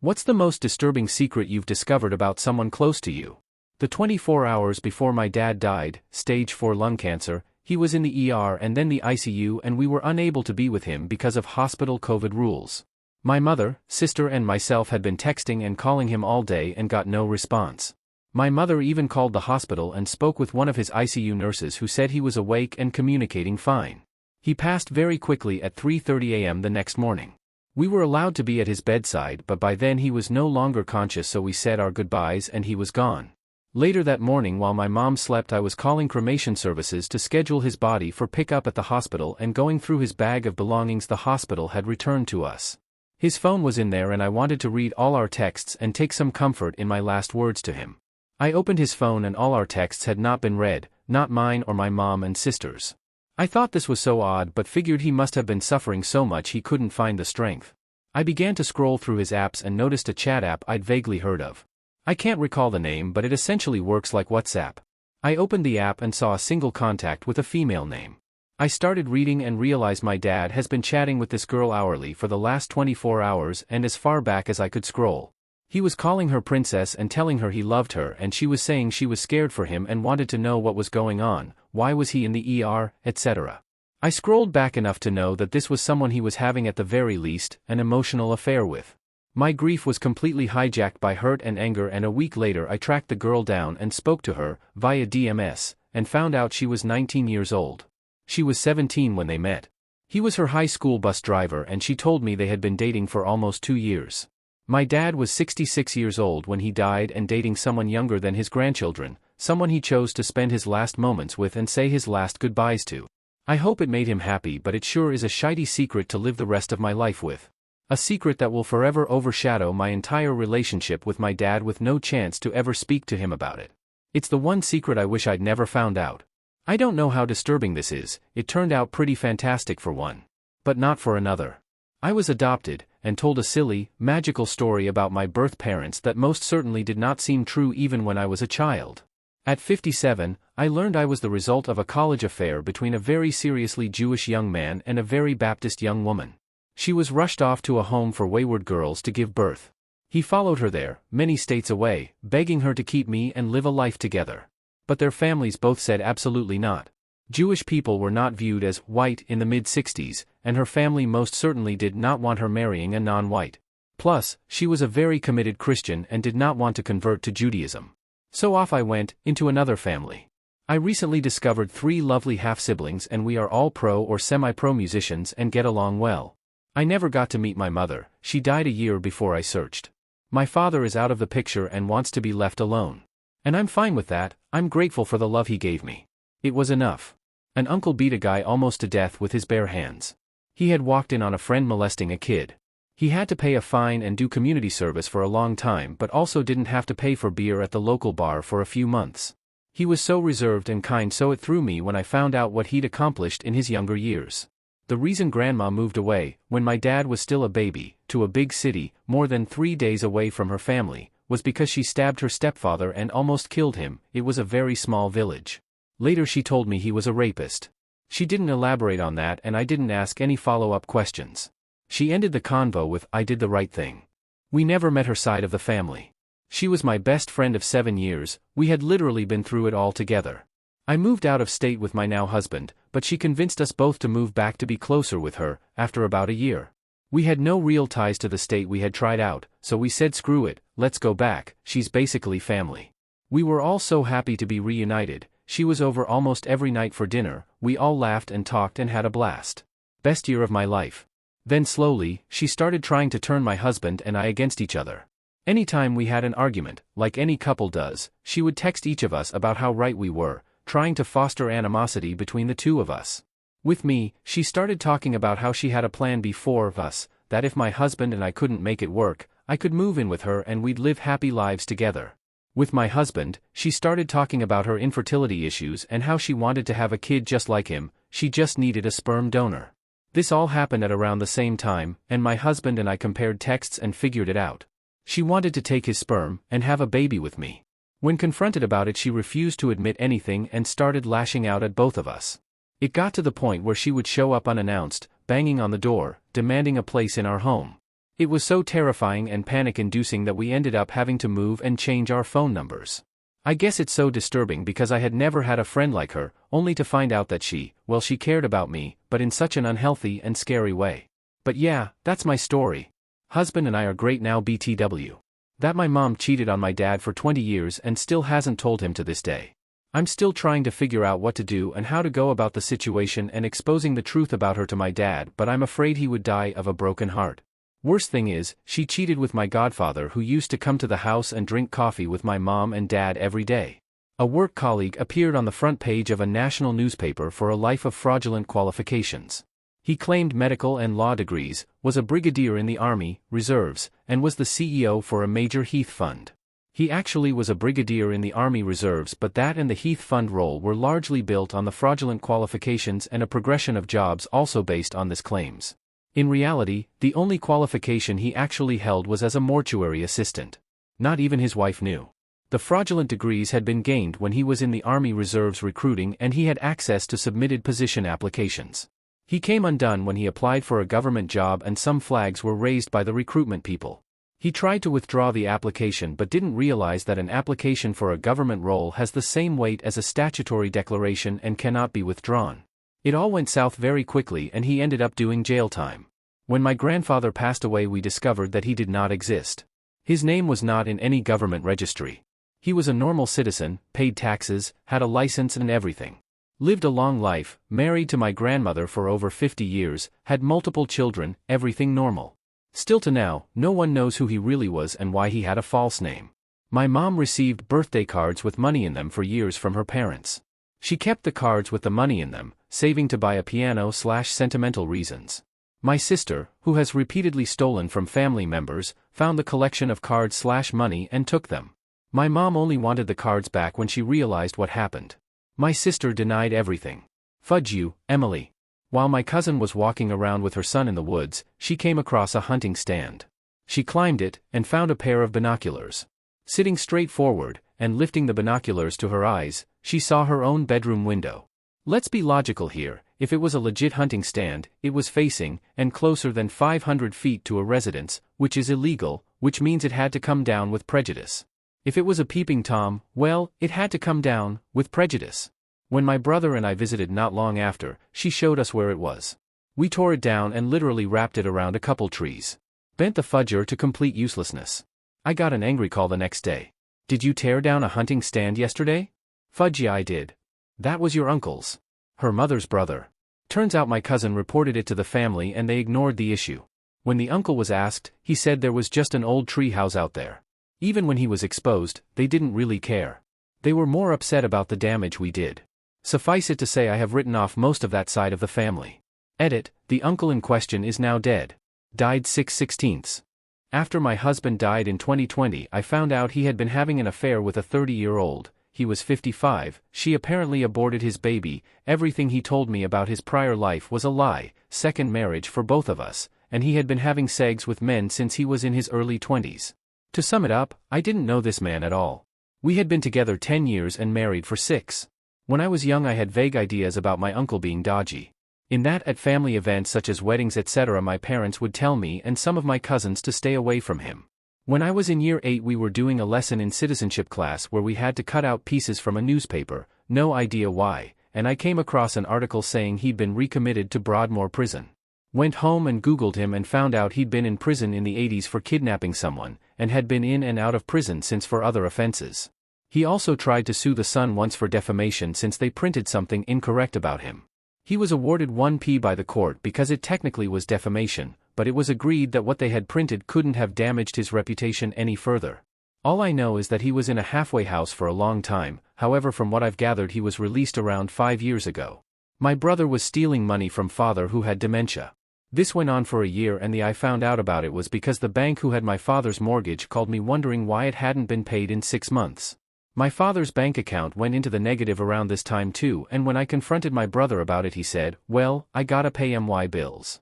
What's the most disturbing secret you've discovered about someone close to you? The 24 hours before my dad died, stage 4 lung cancer, he was in the ER and then the ICU, and we were unable to be with him because of hospital COVID rules. My mother, sister and myself had been texting and calling him all day and got no response. My mother even called the hospital and spoke with one of his ICU nurses who said he was awake and communicating fine. He passed very quickly at 3:30 a.m. the next morning. We were allowed to be at his bedside, but by then he was no longer conscious, so we said our goodbyes and he was gone. Later that morning, while my mom slept, I was calling cremation services to schedule his body for pickup at the hospital and going through his bag of belongings the hospital had returned to us. His phone was in there and I wanted to read all our texts and take some comfort in my last words to him. I opened his phone and all our texts had not been read, not mine or my mom and sister's. I thought this was so odd, but figured he must have been suffering so much he couldn't find the strength. I began to scroll through his apps and noticed a chat app I'd vaguely heard of. I can't recall the name, but it essentially works like WhatsApp. I opened the app and saw a single contact with a female name. I started reading and realized my dad has been chatting with this girl hourly for the last 24 hours and as far back as I could scroll. He was calling her princess and telling her he loved her, and she was saying she was scared for him and wanted to know what was going on, why was he in the ER, etc. I scrolled back enough to know that this was someone he was having, at the very least, an emotional affair with. My grief was completely hijacked by hurt and anger, and a week later I tracked the girl down and spoke to her, via DMS, and found out she was 19 years old. She was 17 when they met. He was her high school bus driver and she told me they had been dating for almost 2 years. My dad was 66 years old when he died and dating someone younger than his grandchildren, someone he chose to spend his last moments with and say his last goodbyes to. I hope it made him happy, but it sure is a shitty secret to live the rest of my life with. A secret that will forever overshadow my entire relationship with my dad, with no chance to ever speak to him about it. It's the one secret I wish I'd never found out. I don't know how disturbing this is. It turned out pretty fantastic for one. But not for another. I was adopted, and told a silly, magical story about my birth parents that most certainly did not seem true even when I was a child. At 57, I learned I was the result of a college affair between a very seriously Jewish young man and a very Baptist young woman. She was rushed off to a home for wayward girls to give birth. He followed her there, many states away, begging her to keep me and live a life together. But their families both said absolutely not. Jewish people were not viewed as white in the mid-60s, and her family most certainly did not want her marrying a non-white. Plus, she was a very committed Christian and did not want to convert to Judaism. So off I went, into another family. I recently discovered 3 lovely half-siblings, and we are all pro or semi-pro musicians and get along well. I never got to meet my mother. She died a year before I searched. My father is out of the picture and wants to be left alone. And I'm fine with that. I'm grateful for the love he gave me. It was enough. An uncle beat a guy almost to death with his bare hands. He had walked in on a friend molesting a kid. He had to pay a fine and do community service for a long time, but also didn't have to pay for beer at the local bar for a few months. He was so reserved and kind, so it threw me when I found out what he'd accomplished in his younger years. The reason Grandma moved away, when my dad was still a baby, to a big city, more than 3 days away from her family, was because she stabbed her stepfather and almost killed him. It was a very small village. Later she told me he was a rapist. She didn't elaborate on that, and I didn't ask any follow-up questions. She ended the convo with, "I did the right thing." We never met her side of the family. She was my best friend of 7 years. We had literally been through it all together. I moved out of state with my now husband, but she convinced us both to move back to be closer with her, after about a year. We had no real ties to the state we had tried out, so we said screw it, let's go back. She's basically family. We were all so happy to be reunited. She was over almost every night for dinner. We all laughed and talked and had a blast. Best year of my life. Then slowly, she started trying to turn my husband and I against each other. Anytime we had an argument, like any couple does, she would text each of us about how right we were, trying to foster animosity between the two of us. With me, she started talking about how she had a plan before us, that if my husband and I couldn't make it work, I could move in with her and we'd live happy lives together. With my husband, she started talking about her infertility issues and how she wanted to have a kid just like him. She just needed a sperm donor. This all happened at around the same time, and my husband and I compared texts and figured it out. She wanted to take his sperm and have a baby with me. When confronted about it, she refused to admit anything and started lashing out at both of us. It got to the point where she would show up unannounced, banging on the door, demanding a place in our home. It was so terrifying and panic-inducing that we ended up having to move and change our phone numbers. I guess it's so disturbing because I had never had a friend like her, only to find out that she cared about me, but in such an unhealthy and scary way. But yeah, that's my story. Husband and I are great now BTW. That my mom cheated on my dad for 20 years and still hasn't told him to this day. I'm still trying to figure out what to do and how to go about the situation and exposing the truth about her to my dad, but I'm afraid he would die of a broken heart. Worst thing is, she cheated with my godfather who used to come to the house and drink coffee with my mom and dad every day. A work colleague appeared on the front page of a national newspaper for a life of fraudulent qualifications. He claimed medical and law degrees, was a brigadier in the Army, Reserves, and was the CEO for a major Heath fund. He actually was a brigadier in the Army Reserves, but that and the Heath fund role were largely built on the fraudulent qualifications and a progression of jobs also based on this claims. In reality, the only qualification he actually held was as a mortuary assistant. Not even his wife knew. The fraudulent degrees had been gained when he was in the Army Reserves recruiting and he had access to submitted position applications. He came undone when he applied for a government job and some flags were raised by the recruitment people. He tried to withdraw the application but didn't realize that an application for a government role has the same weight as a statutory declaration and cannot be withdrawn. It all went south very quickly and he ended up doing jail time. When my grandfather passed away, we discovered that he did not exist. His name was not in any government registry. He was a normal citizen, paid taxes, had a license and everything. Lived a long life, married to my grandmother for over 50 years, had multiple children, everything normal. Still to now, no one knows who he really was and why he had a false name. My mom received birthday cards with money in them for years from her parents. She kept the cards with the money in them, saving to buy a piano/sentimental reasons. My sister, who has repeatedly stolen from family members, found the collection of cards/money and took them. My mom only wanted the cards back when she realized what happened. My sister denied everything. Fudge you, Emily. While my cousin was walking around with her son in the woods, she came across a hunting stand. She climbed it and found a pair of binoculars. Sitting straight forward, and lifting the binoculars to her eyes, she saw her own bedroom window. Let's be logical here, if it was a legit hunting stand, it was facing, and closer than 500 feet to a residence, which is illegal, which means it had to come down with prejudice. If it was a peeping Tom, well, it had to come down, with prejudice. When my brother and I visited not long after, she showed us where it was. We tore it down and literally wrapped it around a couple trees. Bent the fudger to complete uselessness. I got an angry call the next day. Did you tear down a hunting stand yesterday? Fudge, yeah, I did. That was your uncle's. Her mother's brother. Turns out my cousin reported it to the family and they ignored the issue. When the uncle was asked, he said there was just an old tree house out there. Even when he was exposed, they didn't really care. They were more upset about the damage we did. Suffice it to say I have written off most of that side of the family. Edit, the uncle in question is now dead. Died 6/16. After my husband died in 2020, I found out he had been having an affair with a 30-year-old, he was 55, she apparently aborted his baby, everything he told me about his prior life was a lie, second marriage for both of us, and he had been having sex with men since he was in his early 20s. To sum it up, I didn't know this man at all. We had been together 10 years and married for 6. When I was young I had vague ideas about my uncle being dodgy. In that at family events such as weddings etc. my parents would tell me and some of my cousins to stay away from him. When I was in year 8 we were doing a lesson in citizenship class where we had to cut out pieces from a newspaper, no idea why, and I came across an article saying he'd been recommitted to Broadmoor Prison. Went home and googled him and found out he'd been in prison in the 80s for kidnapping someone, and had been in and out of prison since for other offenses. He also tried to sue the Sun once for defamation since they printed something incorrect about him. He was awarded 1p by the court because it technically was defamation, but it was agreed that what they had printed couldn't have damaged his reputation any further. All I know is that he was in a halfway house for a long time, however from what I've gathered he was released around 5 years ago. My brother was stealing money from father who had dementia. This went on for a year and I found out about it was because the bank who had my father's mortgage called me wondering why it hadn't been paid in 6 months. My father's bank account went into the negative around this time too, and when I confronted my brother about it he said, well, I gotta pay my bills.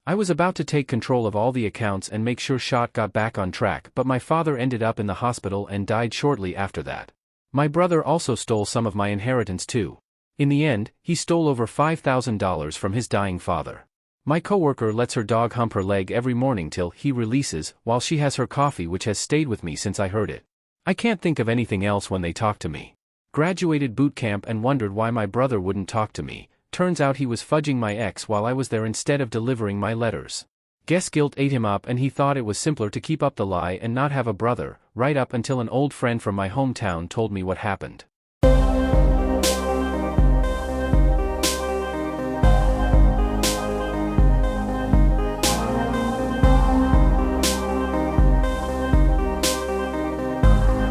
I was about to take control of all the accounts and make sure shot got back on track, but my father ended up in the hospital and died shortly after that. My brother also stole some of my inheritance too. In the end, he stole over $5,000 from his dying father. My coworker lets her dog hump her leg every morning till he releases, while she has her coffee, which has stayed with me since I heard it. I can't think of anything else when they talk to me. Graduated boot camp and wondered why my brother wouldn't talk to me. Turns out he was fudging my ex while I was there instead of delivering my letters. Guess guilt ate him up and he thought it was simpler to keep up the lie and not have a brother, right up until an old friend from my hometown told me what happened.